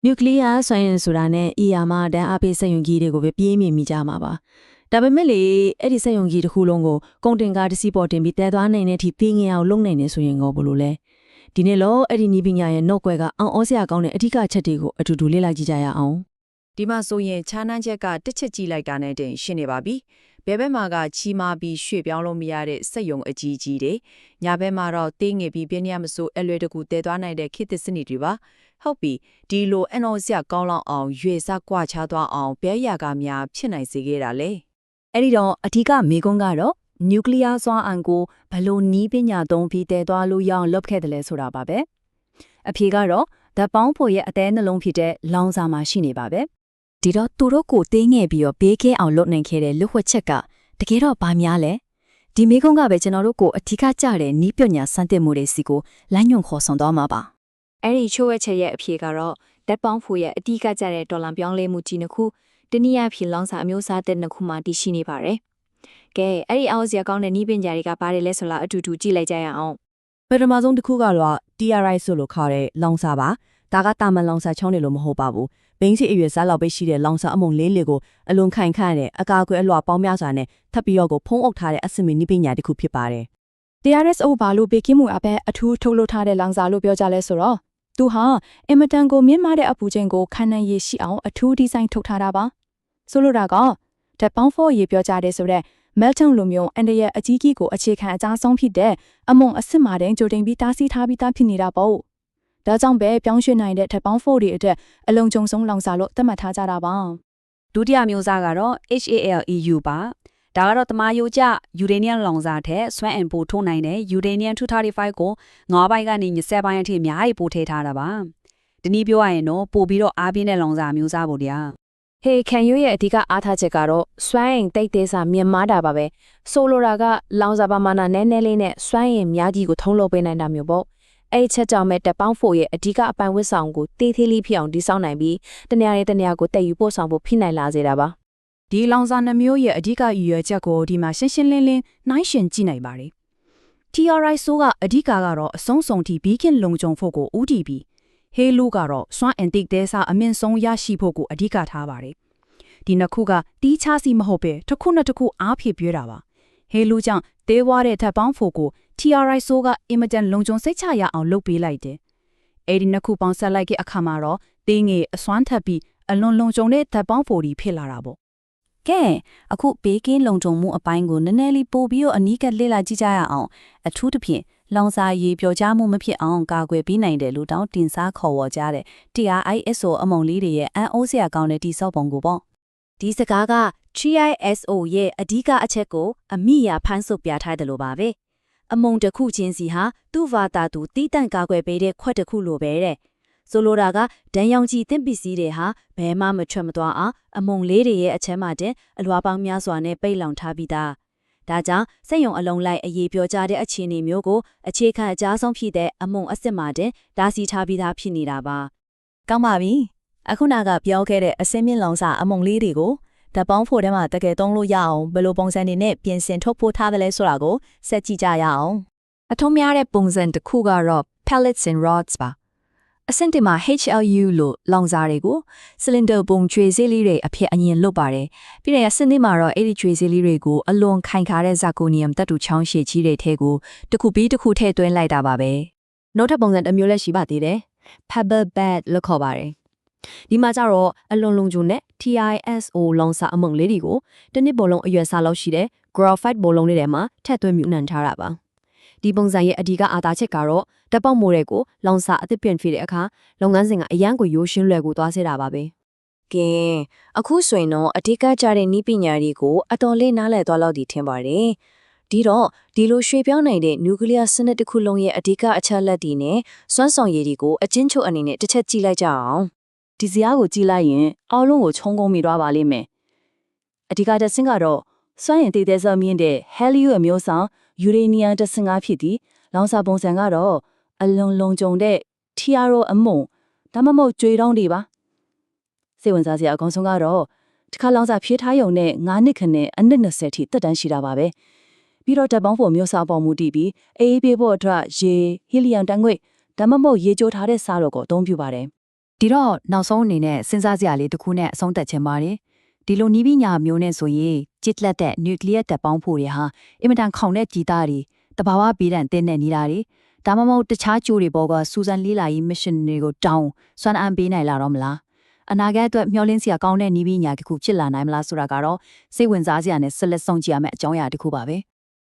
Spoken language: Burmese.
နျူကလ িয়ার စွမ်းအင်ဆိုတာနဲ့ ER မှာတန်းအားပေးစက်ရုံကြီးတွေကိုပဲပြေးမြင်မိကြမှာပါဒါပေမဲ့လေအဲ့ဒီစက်ရုံကြီးတစ်ခုလုံးကိုကုန်တင်ကားတစ်စီးပေါ်တင်ပြီးတဲသွားနိုင်တဲ့အထိပြေးငင်အောင်လုပ်နိုင်နေဆိုရင်ငေါဘလို့လဲဒီနေ့လောအဲ့ဒီနီးပညာရဲ့နှုတ်ကွယ်ကအောင်ဩစရာကောင်းတဲ့အဓိကချက်တွေကိုအတူတူလေ့လာကြည့်ကြရအောင်ဒီမှာဆိုရင်ခြားနှမ်းချက်ကတစ်ချက်ကြည့်လိုက်တာနဲ့တင်ရှင်းနေပါပြီဘယ်ဘက်မှာကချီမာပြီးရွှေ့ပြောင်းလို့မရတဲ့စက်ရုံအကြီးကြီးတွေညာဘက်မှာတော့တင်းငယ်ပြီးပြင်းရမစိုးအလွယ်တကူတဲသွားနိုင်တဲ့ခေတ်သစ်စနစ်တွေပါဟုတ်ပြီဒီလိုအနော်စရာကောင်းလောက်အောင်ရွေစားကွာချသွားအောင်ဘဲရကများဖြစ်နိုင်စေခဲ့တာလေအဲ့ဒီတော့အထူးမေကွန်းကတော့နျူကလ িয়ার စွမ်းအင်ကိုဘလို့နီးပညာသုံးပြီးတဲသွားလို့ရအောင်လုပ်ခဲ့တယ်လဲဆိုတာပါပဲအဖြေကတော့ဓာတ်ပေါင်းဖို့ရဲ့အသေးနှလုံးဖြစ်တဲ့လောင်စာမှာရှိနေပါပဲဒီတော့သူတို့ကိုတင်းငယ်ပြီးတော့ဘေးကင်းအောင်လုပ်နိုင်ခဲ့တဲ့လွတ်ဝက်ချက်ကတကယ်တော့ဘာများလဲဒီမေကွန်းကပဲကျွန်တော်တို့ကိုအထူးကြတဲ့နီးပညာစမ်းသစ်မှုတွေစီကိုလမ်းညွှန်ခေါ်ဆောင်သွားမှာပါအဲ့ဒီချိုးဝက်ချက်ရဲ့အဖြေကတော့ဓာတ်ပေါင်းဖို့ရဲ့အထူးကြတဲ့ဒေါ်လာပြောင်းလဲမှုကြီးနှစ်ခုတနည်းအားဖြင့်လောင်စာအမျိုးအစားတဲ့နှစ်ခုမှတည်ရှိနေပါတယ်ကဲအဲ့ဒီအောင်စရာကောင်းတဲ့နီးပညာတွေကဘာတွေလဲဆိုလားအတူတူကြည့်လိုက်ကြရအောင်ပထမဆုံးတစ်ခုကတော့ TRI ဆိုလို့ခေါ်တဲ့လောင်စာပါဒါကတာမန်လောင်စာချောင်းတွေလို့မဟုတ်ပါဘူးဘိန်းစီအရွယ်စားလောက်ပဲရှိတဲ့လောင်စာအမုံလေးကိုအလွန်ခိုင်ခန့်တဲ့အကာအကွယ်အလွှာပေါင်းများစွာနဲ့ထပ်ပြီးတော့ကိုဖုံးအုပ်ထားတဲ့အဆင့်မီနီးပညာတစ်ခုဖြစ်ပါတယ် TRSO ဘာလို့ဘေကင်းမှုအပဲအထူးထုတ်လုပ်ထားတဲ့လောင်စာလို့ပြောကြလဲဆိုတော့သူဟာအင်မတန်ကိုမြင့်မားတဲ့အပူချိန်ကိုခံနိုင်ရရှိအောင်အထူးဒီဇိုင်းထုတ်ထားတာပါဆိုလိုတာကဓာတ်ပေါင်းဖို့ရေပြောကြတဲ့ဆိုတော့Melton လိုမျိုးအန်ဒရဲ့အကြီးကြီးကိုအခြေခံအကြားဆုံးဖြစ်တဲ့အမုံအစ်စ်မာတဲ့ကြိုတင်ပြီးတားဆီးထားပြီးသားဖြစ်နေတာပေါ့။ဒါကြောင့်ပဲပြောင်းရွှေ့နိုင်တဲ့ဓာတ်ပေါင်းဖို့တွေအတွက်အလုံးကျုံဆုံးလောင်စာလို့သတ်မှတ်ထားကြတာပါ။ဒုတိယမျိုးစားကတော့ HALEU ပါ။ဒါကတော့တမာယိုကျယူရေနီယမ်လောင်စာထက်စွမ်းအင်ပိုထိုးနိုင်တဲ့ယူရေနီယမ်235ကို9ဘိုင်းကနေ20ဘိုင်းအထိအများကြီးပိုထည့်ထားတာပါ။ဒီနည်းပြောရရင်တော့ပို့ပြီးတော့အားပြင်းတဲ့လောင်စာမျိုးစားပေါ့ဗျာ။ဟေခံရွရဲ့အဓိကအားထားချက်ကတော့စွမ်းအင်တိတ်သေးစာမြင့်မားတာပါပဲဆိုလိုတာကလောင်စာပမာဏနည်းနည်းလေးနဲ့စွမ်းအင်များကြီးကိုထုံးလုပ်ပေးနိုင်တာမျိုးပေါ့အဲ့ချက်ကြောင့်မဲ့တပ်ပေါင်းဖို့ရဲ့အဓိကအပိုင်ဝတ်ဆောင်ကိုတေးသေးလေးဖြစ်အောင်ဒီဆောင်နိုင်ပြီးတနေရာနဲ့တနေရာကိုတက်ယူပို့ဆောင်ဖို့ဖိနိုင်လာစေတာပါဒီလောင်စာနှမျိုးရဲ့အဓိကရည်ရွယ်ချက်ကိုဒီမှာရှင်းရှင်းလင်းလင်းနှိုင်းယှဉ်ကြည့်နိုင်ပါတယ် TRI ဆိုကအဓိကကတော့အဆုံးစုံထိဘီကင်လုံခြုံဖို့ကိုဦးတည်ပြီးဟေလူကတော့စွမ်းအင်တိတ်သေးစာအမြင့်ဆုံးရရှိဖို့ကိုအဓိကထားပါတယ်ဒီနှစ်ခုကတီးခြားစီမဟုတ်ပဲတစ်ခုနဲ့တစ်ခုအားဖြည့်ပြတာပါဟေလူကြောင့်တေးဝါတဲ့ဓာတ်ပေါင်းဖို့ကို TRI ဆိုကအင်မတန်လုံခြုံစိတ်ချရအောင်လုပ်ပေးလိုက်တယ်အဲ့ဒီနှစ်ခုပေါင်းဆက်လိုက်တဲ့အခါမှာတော့တင်းငယ်အစွမ်းထပ်ပြီးအလွန်လုံခြုံတဲ့ဓာတ်ပေါင်းဖို့ဖြစ်လာတာပေါ့ကဲအခုဘေးကင်းလုံခြုံမှုအပိုင်းကိုနည်းနည်းလေးပို့ပြီးတော့အနီးကပ်လေ့လာကြည့်ကြရအောင်အထူးသဖြင့်လောင်စာရည်ပျော်ကြားမှုမဖြစ်အောင်ကာကွယ်ပေးနိုင်တယ်လို့တောင်းတင်စားခေါ်ဝေါ်ကြတဲ့ TRISO အမုံလေးတွေရဲ့အန်အိုးစရာကောင်းတဲ့တိစောက်ပုံကိုပေါ့ဒီစကားက TRISO ရဲ့အဓိကအချက်ကိုအမိယာဖန်းဆုပ်ပြထားတယ်လို့ပါပဲအမုံတစ်ခုချင်းစီဟာသူ့ဘာသာသူတီးတန့်ကာကွယ်ပေးတဲ့ခွက်တစ်ခုလိုပဲတဲ့ဆိုလိုတာကဒဏ်ရောင်ကြီးတင်ပစ္စည်းတွေဟာဘယ်မှမထွက်မသွားအောင်အမုံလေးတွေရဲ့အချမ်းမှတဲ့အလွှာပေါင်းများစွာနဲ့ပိတ်လောင်ထားပြီးသားဒါကြောင့်စက်ရုံအလုံးလိုက်အရေးပြောကြတဲ့အခြေအနေမျိုးကိုအခြေခံအကြားဆုံးဖြစ်တဲ့အမုံအစ်စ်မှတဲ့ဒါစီထားပြီးသားဖြစ်နေတာပါကောင်းပါပြီအခုနကပြောခဲ့တဲ့အစင်းမြင့်လောင်စာအမုံလေးတွေကိုဓာတ်ပေါင်းဖို့ထဲမှာတကယ်သုံးလို့ရအောင်ဘယ်လိုပုံစံတွေနဲ့ပြင်ဆင်ထုတ်ဖို့ထားတယ်လဲဆိုတာကိုဆက်ကြည့်ကြရအောင်အထုံးများတဲ့ပုံစံတစ်ခုကတော့ pellets and rods ပါအဆင့်တင်မှာ HLU လို့လောင်စာတွေကို cylinder ပုံချွေစေးလေးတွေအဖြစ်အရင်လွတ်ပါတယ်ပြီးတော့စနစ်မှာတော့အဲ့ဒီချွေစေးလေးတွေကိုအလွန်ခိုင်ခါတဲ့ဇာကိုနီယမ်တတူချောင်းရှည်ကြီးတွေထဲကိုတစ်ခုပြီးတစ်ခုထည့်သွင်းလိုက်တာပါပဲနောက်ထပ်ပုံစံတစ်မျိုးလည်းရှိပါသေးတယ် pebble bed လို့ခေါ်ပါတယ်ဒီမှာကျတော့အလွန်လုံခြုံတဲ့ TISO လောင်စာအမုံလေးတွေကိုတစ်နှစ်ပုံလုံးအရွယ်စားလောက်ရှိတဲ့ graphite ဘုံလုံးလေးထဲမှာထည့်သွင်းမြူနှံထားတာပါဒီပုံစံရဲ့အဓိကအားသာချက်ကတော့ဓာတ်ပေါက်မိုးတွေကိုလောင်စာအသစ်ပြင်ဖြစ်တဲ့အခါလုပ်ငန်းစဉ်ကအရန်ကိုရိုးရှင်းလွယ်ကိုသွားစေတာပါပဲကဲအခုဆိုရင်တော့အဓိကကြတဲ့နည်းပညာတွေကိုအတော်လေးနားလည်သွားလို့ဒီထင်ပါတယ်ဒီတော့ဒီလိုရွှေ့ပြောင်းနိုင်တဲ့နျူကလ িয়ার စနစ်တစ်ခုလုံးရဲ့အဓိကအချက်လက်တွေနဲ့စွမ်းဆောင်ရည်တွေကိုအချင်းချုပ်အနေနဲ့တစ်ချက်ကြည့်လိုက်ကြအောင်ဒီဇာတ်ကိုကြည့်လိုက်ရင်အောက်လုံးကိုခြုံငုံမိသွားပါလိမ့်မယ်အဓိကတစ်ဆင့်ကတော့စွမ်းရည်တည်တဲ့စောမြင့်တဲ့ helium အမျိုးအစားယူရေနီယမ်105ဖြစ်ပြီးလောင်စာပုံစံကတော့အလွန်လုံခြုံတဲ့ TRO အမုံဒါမှမဟုတ်ကြွေတောင်းတွေပါစိတ်ဝင်စားစရာအကောင်းဆုံးကတော့ဒီခါလောင်စာဖြည့်ထားရုံနဲ့9နှစ်ခနဲ့အနည်း20ထိတက်တန်းရှိတာပါပဲပြီးတော့ဓာတ်ပေါင်းဖို့မျိုးစားပေါ်မူတည်ပြီးအေးပေးဖို့အတွက်ရေဟီလီယမ်တန်ငွေ့ဒါမှမဟုတ်ရေကြိုထားတဲ့စားတော့ကိုအသုံးပြုပါတယ် ဒီတော့နောက်ဆုံးအနေနဲ့စဉ်းစားစရာလေးတစ်ခုနဲ့အဆုံးသတ်ချင်ပါတယ်ဒီလိုနီးပညာမျိုးနဲ့ဆိုရင်ကြစ်လက်တဲ့နျူကလ িয়ার တပ်ပေါင်းဖို့တွေဟာအင်မတန်ခေါင်တဲ့ကြည်သားတွေတဘာဝပေးတဲ့တင်းနဲ့နေတာတွေဒါမှမဟုတ်တခြားကြိုးတွေပေါ်ကစူဇန်လေးလာရေးမစ်ရှင်တွေကိုတောင်းစွမ်းအမ်းပေးနိုင်လာတော့မလားအနာဂတ်အတွက်မျှော်လင့်စရာကောင်းတဲ့နီးပညာတစ်ခုဖြစ်လာနိုင်မလားဆိုတာကတော့စိတ်ဝင်စားစရာနဲ့ဆက်လက်ဆုံးကြည့်ရမယ့်အကြောင်းအရာတစ်ခုပါပဲ